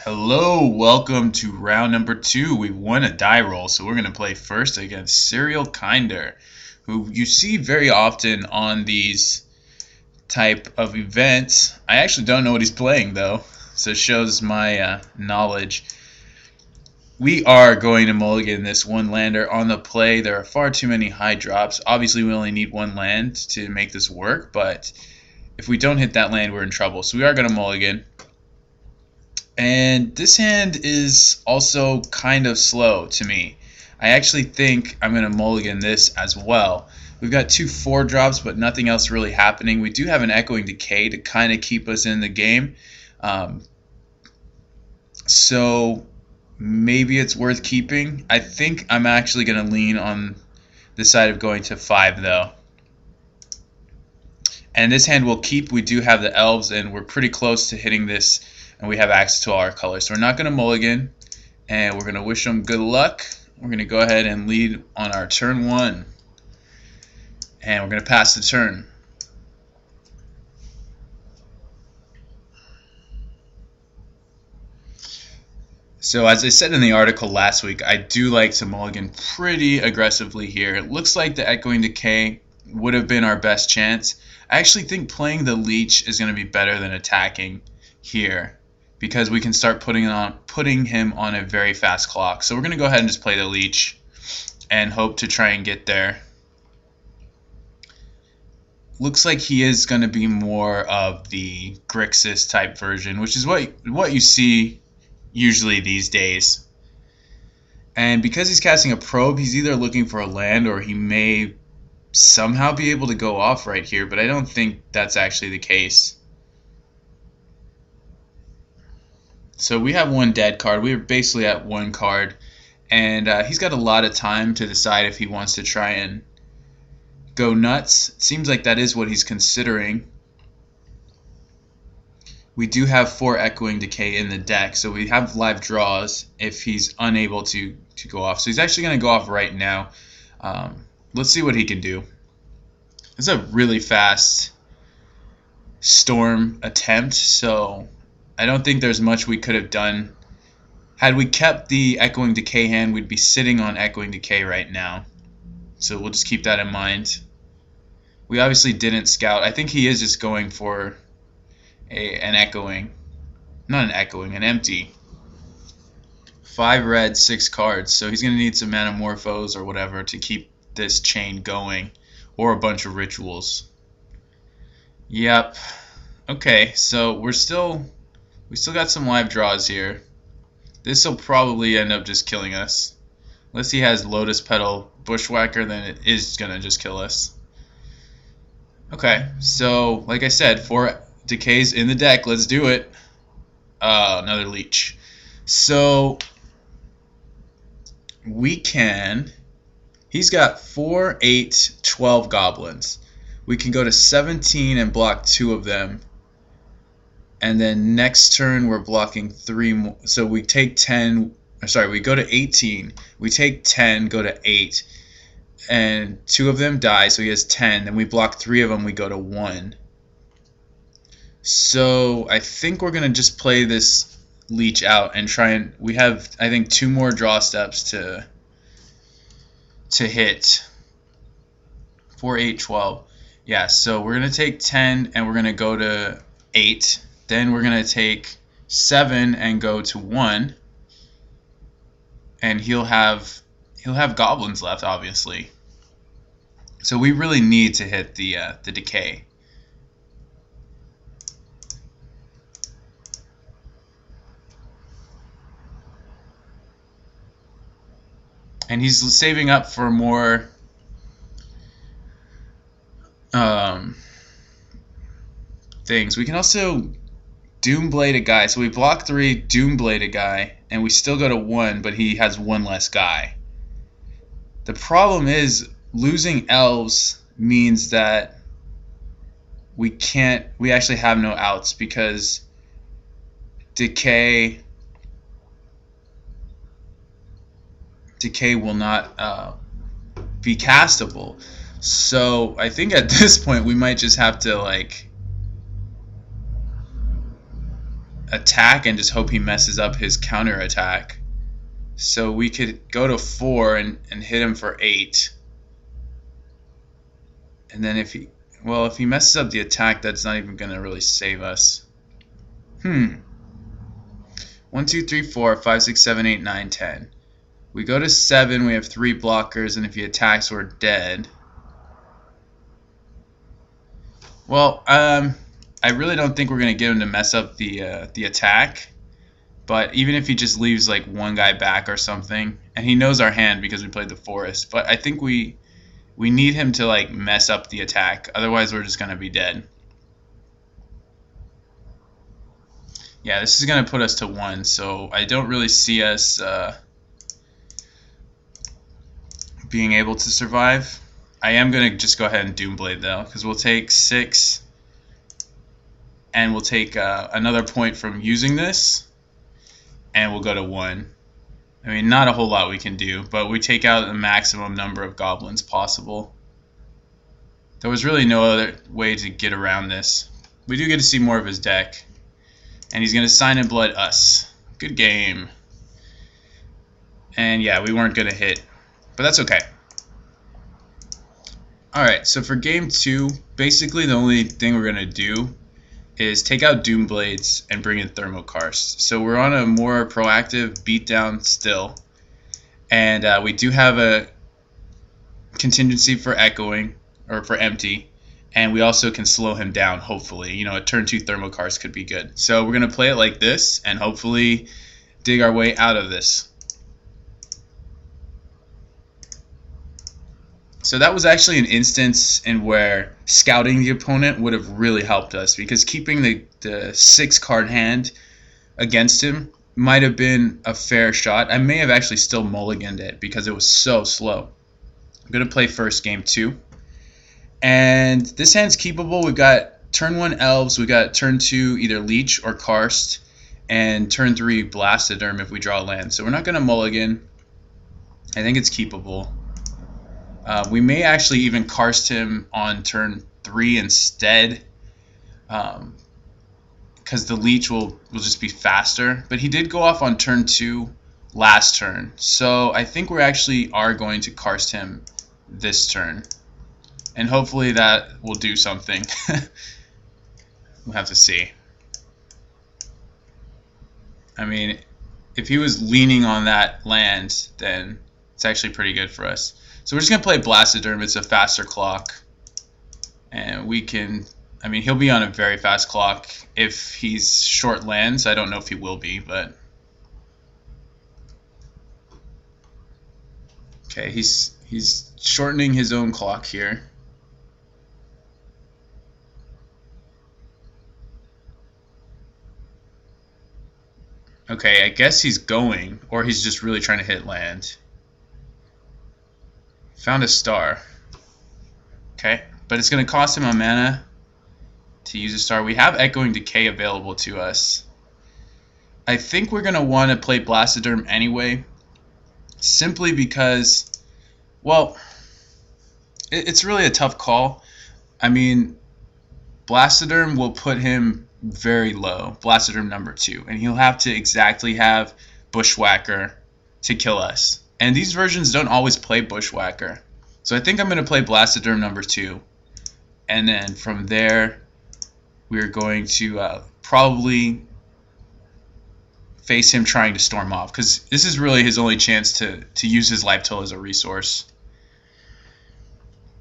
Hello, welcome to round number 2. We won a die roll, so we're going to play first against Serial Kinder, who you see very often on these type of events. I actually don't know what he's playing though, so it shows my knowledge. We are going to mulligan this one lander on the play. There are far too many high drops. Obviously we only need one land to make this work, but if we don't hit that land we're in trouble. So we are going to mulligan. And this hand is also kind of slow to me. I actually think I'm going to mulligan this as well. We've got two 4 drops, but nothing else really happening. We do have an Echoing Decay to kind of keep us in the game. So maybe it's worth keeping. I think I'm actually going to lean on the side of going to 5 though. And this hand will keep. We do have the elves, and we're pretty close to hitting this. And we have access to all our colors. So we're not going to mulligan, and we're going to wish them good luck. We're going to go ahead and lead on our turn 1. And we're going to pass the turn. So as I said in the article last week, I do like to mulligan pretty aggressively here. It looks like the Echoing Decay would have been our best chance. I actually think playing the Leech is going to be better than attacking here, because we can start putting him on a very fast clock. So we're going to go ahead and just play the Leech and hope to try and get there. Looks like he is going to be more of the Grixis type version, which is what you see usually these days. And because he's casting a probe, he's either looking for a land or he may somehow be able to go off right here, but I don't think that's actually the case. So we have one dead card. We're basically at 1 card, and he's got a lot of time to decide if he wants to try and go nuts. It seems like that is what he's considering. We do have 4 Echoing Decay in the deck, so we have live draws if he's unable to go off. So he's actually going to go off right now. Let's see what he can do. It's a really fast storm attempt, so I don't think there's much we could have done. Had we kept the Echoing Decay hand, we'd be sitting on Echoing Decay right now. So we'll just keep that in mind. We obviously didn't scout. I think he is just going for an Echoing. Not an Echoing, an empty. 5 red, 6 cards. So he's going to need some Manamorphos or whatever to keep this chain going. Or a bunch of rituals. Yep. Okay, so we still got some live draws here. This will probably end up just killing us. Unless he has Lotus Petal Bushwhacker, then it is going to just kill us. Okay, so like I said, 4 decays in the deck. Let's do it. Another Leech. So we can... He's got 4, 8, 12 goblins. We can go to 17 and block 2 of them. And then next turn we're blocking 3 more. So we take 10, sorry, we go to 18. We take 10, go to 8. And 2 of them die, so he has 10. Then we block 3 of them, we go to 1. So I think we're going to just play this Leech out and try and... We have, I think, 2 more draw steps to hit. 4, 8, 12. Yeah, so we're going to take 10 and we're going to go to 8. Then we're going to take 7 and go to 1. And he'll have goblins left, obviously. So we really need to hit the decay. And he's saving up for more things. We can also Doomblade a guy. So we block 3, Doomblade a guy, and we still go to 1, but he has 1 less guy. The problem is losing elves means that we actually have no outs, because Decay will not be castable. So I think at this point we might just have to, like, attack and just hope he messes up his counter attack. So we could go to 4 and hit him for 8. And then if he messes up the attack, that's not even going to really save us. 1, 2, 3, 4, 5, 6, 7, 8, 9, 10. We go to 7, we have 3 blockers, and if he attacks, we're dead. Well, I really don't think we're going to get him to mess up the attack. But even if he just leaves like one guy back or something, and he knows our hand because we played the forest, but I think we need him to like mess up the attack. Otherwise, we're just going to be dead. Yeah, this is going to put us to 1, so I don't really see us being able to survive. I am going to just go ahead and Doomblade though, because we'll take 6, and we'll take another point from using this, and we'll go to 1. I mean, not a whole lot we can do, but we take out the maximum number of goblins possible. There was really no other way to get around this. We do get to see more of his deck. And he's going to Sign in Blood us. Good game. And yeah, we weren't going to hit. But that's okay. Alright, so for game 2, basically the only thing we're going to do is take out Doomblades and bring in Thermokarst. So we're on a more proactive beatdown still. And we do have a contingency for echoing, or for empty. And we also can slow him down, hopefully. You know, a turn 2 Thermokarst could be good. So we're going to play it like this and hopefully dig our way out of this. So that was actually an instance in where scouting the opponent would have really helped us, because keeping the 6 card hand against him might have been a fair shot. I may have actually still mulliganed it because it was so slow. I'm going to play first game 2. And this hand's keepable. We've got turn 1 Elves, we've got turn 2 either Leech or Karst, and turn 3 Blastoderm if we draw land. So we're not going to mulligan. I think it's keepable. We may actually even Karst him on turn 3 instead, because the Leech will just be faster. But he did go off on turn 2 last turn, so I think we actually are going to Karst him this turn. And hopefully that will do something. We'll have to see. I mean, if he was leaning on that land, then it's actually pretty good for us. So we're just going to play Blastoderm. It's a faster clock. And we can... I mean, he'll be on a very fast clock if he's short lands. I don't know if he will be, but... Okay, he's shortening his own clock here. Okay, I guess he's going, or he's just really trying to hit land. Found a star. Okay, but it's going to cost him a mana to use a star. We have Echoing Decay available to us. I think we're going to want to play Blastoderm anyway, simply because, well, it's really a tough call. I mean, Blastoderm will put him very low, Blastoderm number 2, and he'll have to exactly have Bushwhacker to kill us. And these versions don't always play Bushwhacker. So I think I'm going to play Blastoderm number 2. And then from there, we're going to probably face him trying to storm off, because this is really his only chance to use his life total as a resource.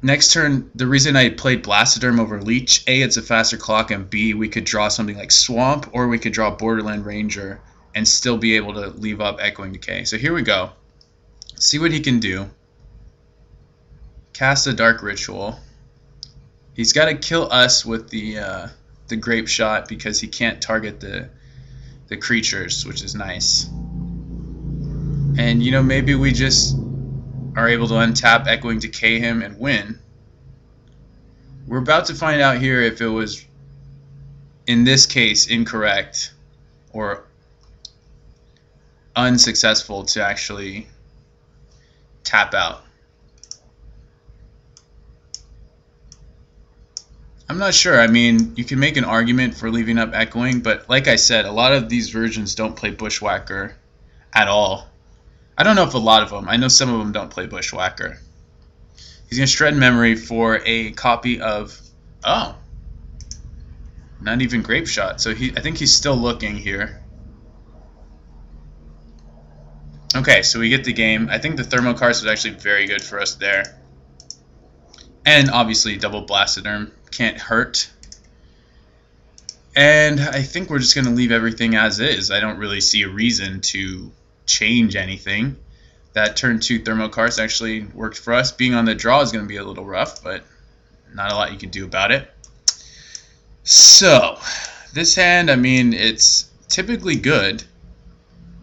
Next turn, the reason I played Blastoderm over Leech, A, it's a faster clock, and B, we could draw something like Swamp, or we could draw Borderland Ranger and still be able to leave up Echoing Decay. So here we go. See what he can do. Cast a Dark Ritual. He's got to kill us with the Grape Shot because he can't target the creatures, which is nice. And, you know, maybe we just are able to untap, Echoing Decay him, and win. We're about to find out here if it was, in this case, incorrect or unsuccessful to actually tap out. I'm not sure. I mean, you can make an argument for leaving up Echoing, but like I said, a lot of these versions don't play Bushwhacker at all. I don't know if a lot of them. I know some of them don't play Bushwhacker. He's going to shred memory for a copy of... Oh. Not even Grape Shot. So I think he's still looking here. Okay, so we get the game. I think the Thermokarst was actually very good for us there. And obviously double Blastoderm can't hurt. And I think we're just going to leave everything as is. I don't really see a reason to change anything. That turn 2 Thermokarst actually worked for us. Being on the draw is going to be a little rough, but not a lot you can do about it. So, this hand, I mean, it's typically good.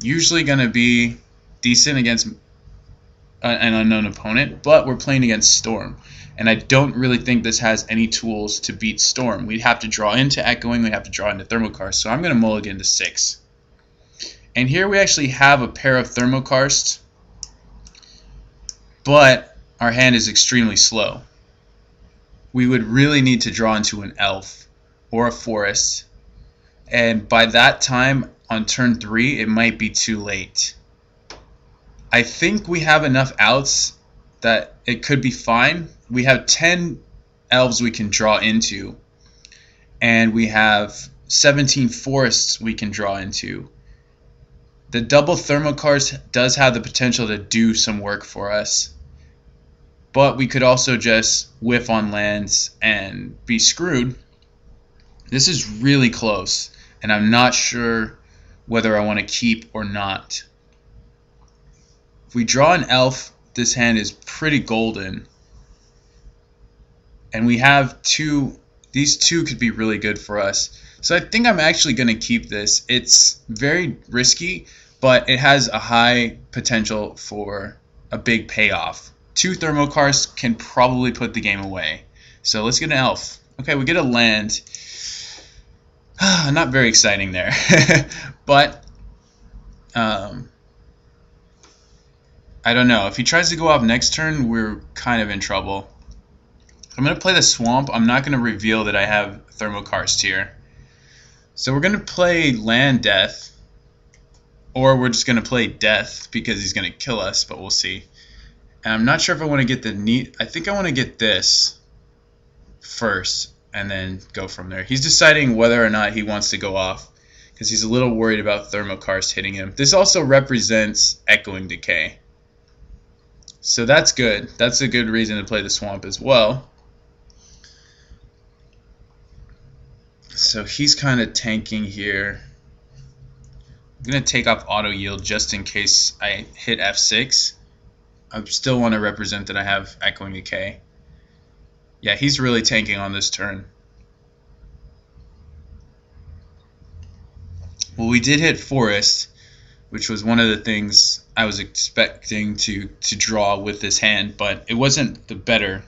Usually going to be decent against an unknown opponent, but we're playing against Storm. And I don't really think this has any tools to beat Storm. We'd have to draw into Echoing, we'd have to draw into Thermokarst, so I'm going to mulligan to 6. And here we actually have a pair of Thermokarst, but our hand is extremely slow. We would really need to draw into an Elf or a Forest, and by that time, on turn 3, it might be too late. I think we have enough outs that it could be fine. We have 10 elves we can draw into, and we have 17 forests we can draw into. The double Thermokarst does have the potential to do some work for us, but we could also just whiff on lands and be screwed. This is really close, and I'm not sure whether I want to keep or not. If we draw an elf, this hand is pretty golden. And we have these two could be really good for us. So I think I'm actually going to keep this. It's very risky, but it has a high potential for a big payoff. 2 Thermokarsts can probably put the game away. So let's get an elf. Okay, we get a land. Not very exciting there. But I don't know. If he tries to go off next turn, we're kind of in trouble. I'm going to play the Swamp. I'm not going to reveal that I have Thermokarst here. So we're going to play Land Death. Or we're just going to play Death because he's going to kill us, but we'll see. And I'm not sure if I want to get the neat. I think I want to get this first and then go from there. He's deciding whether or not he wants to go off because he's a little worried about Thermokarst hitting him. This also represents Echoing Decay. So that's good. That's a good reason to play the Swamp as well. So he's kind of tanking here. I'm going to take off auto yield just in case I hit F6. I still want to represent that I have Echoing Decay. Yeah, he's really tanking on this turn. Well, we did hit Forest, which was one of the things I was expecting to draw with this hand, but it wasn't the better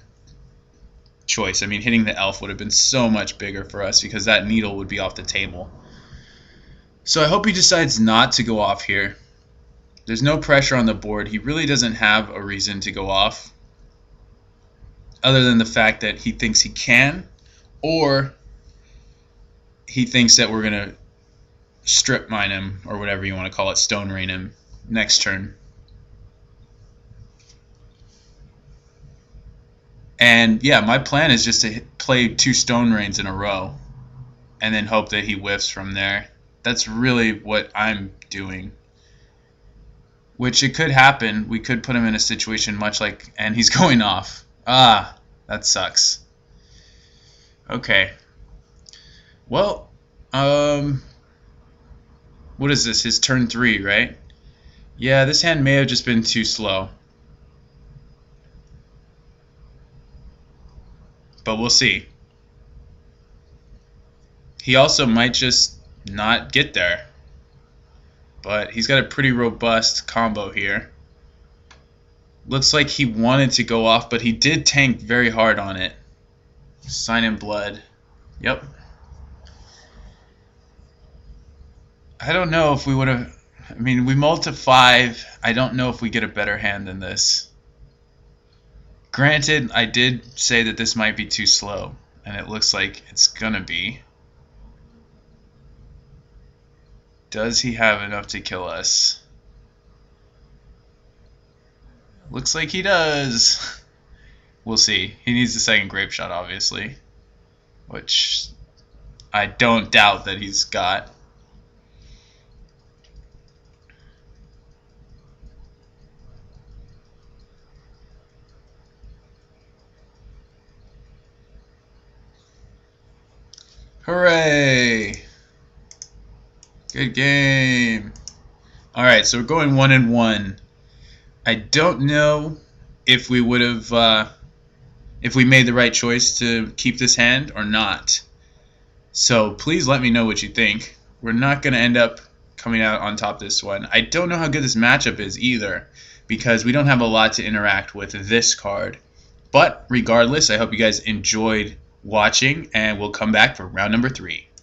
choice. I mean, hitting the elf would have been so much bigger for us because that needle would be off the table. So I hope he decides not to go off here. There's no pressure on the board. He really doesn't have a reason to go off other than the fact that he thinks he can, or he thinks that we're going to strip mine him, or whatever you want to call it, stone rain him next turn. And yeah, my plan is just to play 2 stone rains in a row and then hope that he whiffs from there. That's really what I'm doing. Which it could happen. We could put him in a situation much like, and he's going off. Ah, that sucks. Okay. Well, what is this? His turn 3, right? Yeah, this hand may have just been too slow. But we'll see. He also might just not get there. But he's got a pretty robust combo here. Looks like he wanted to go off, but he did tank very hard on it. Sign in blood. Yep. I don't know if we would have... I mean, we multi 5. I don't know if we get a better hand than this. Granted, I did say that this might be too slow. And it looks like it's gonna be. Does he have enough to kill us? Looks like he does. We'll see. He needs the second grape shot, obviously, which I don't doubt that he's got. Hooray! Good game. Alright, so we're going 1-1. I don't know if we would have, if we made the right choice to keep this hand or not. So please let me know what you think. We're not going to end up coming out on top this one. I don't know how good this matchup is either, because we don't have a lot to interact with this card. But regardless, I hope you guys enjoyed watching, and we'll come back for round number 3.